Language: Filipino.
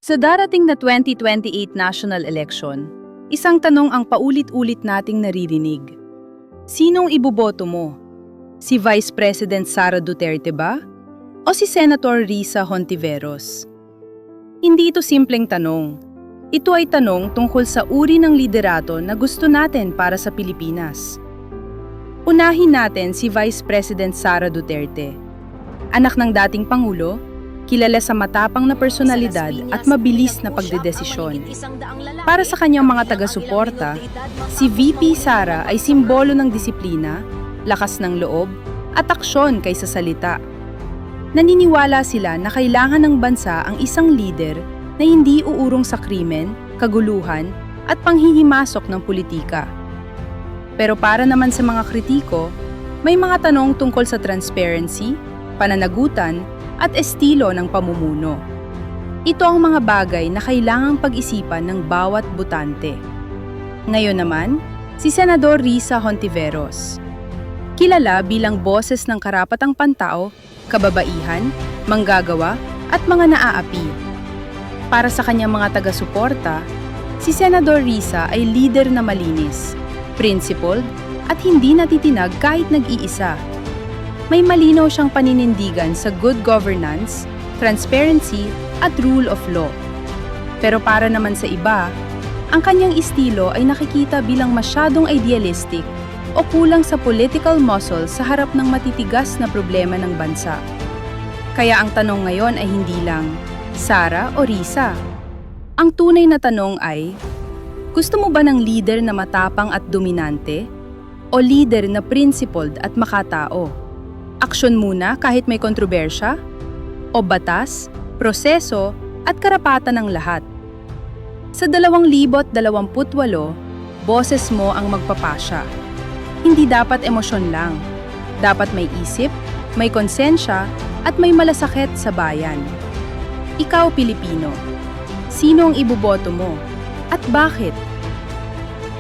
Sa darating na 2028 national election, isang tanong ang paulit-ulit nating naririnig. Sinong iboboto mo? Si Vice President Sara Duterte ba? O si Senator Risa Hontiveros? Hindi ito simpleng tanong. Ito ay tanong tungkol sa uri ng liderato na gusto natin para sa Pilipinas. Unahin natin si Vice President Sara Duterte. Anak ng dating Pangulo, kilala sa matapang na personalidad at mabilis na pagdedesisyon. Para sa kanyang mga taga-suporta, si VP Sara ay simbolo ng disiplina, lakas ng loob, at aksyon kaysa salita. Naniniwala sila na kailangan ng bansa ang isang leader na hindi uurong sa krimen, kaguluhan, at panghihimasok ng politika. Pero para naman sa mga kritiko, may mga tanong tungkol sa transparency, pananagutan, at estilo ng pamumuno. Ito ang mga bagay na kailangang pag-isipan ng bawat botante. Ngayon naman, si Senador Risa Hontiveros. Kilala bilang boses ng karapatang pantao, kababaihan, manggagawa, at mga naaapi. Para sa kanyang mga taga-suporta, si Senador Risa ay leader na malinis, principled, at hindi natitinag kahit nag-iisa. May malinaw siyang paninindigan sa good governance, transparency, at rule of law. Pero para naman sa iba, ang kanyang estilo ay nakikita bilang masyadong idealistic o kulang sa political muscle sa harap ng matitigas na problema ng bansa. Kaya ang tanong ngayon ay hindi lang, Sara o Risa? Ang tunay na tanong ay, gusto mo ba ng leader na matapang at dominante? O leader na principled at makatao? Aksyon muna kahit may kontrobersya? O batas, proseso, at karapatan ng lahat? Sa 2028, boses mo ang magpapasya. Hindi dapat emosyon lang. Dapat may isip, may konsensya, at may malasakit sa bayan. Ikaw, Pilipino, sino ang iboboto mo? At bakit?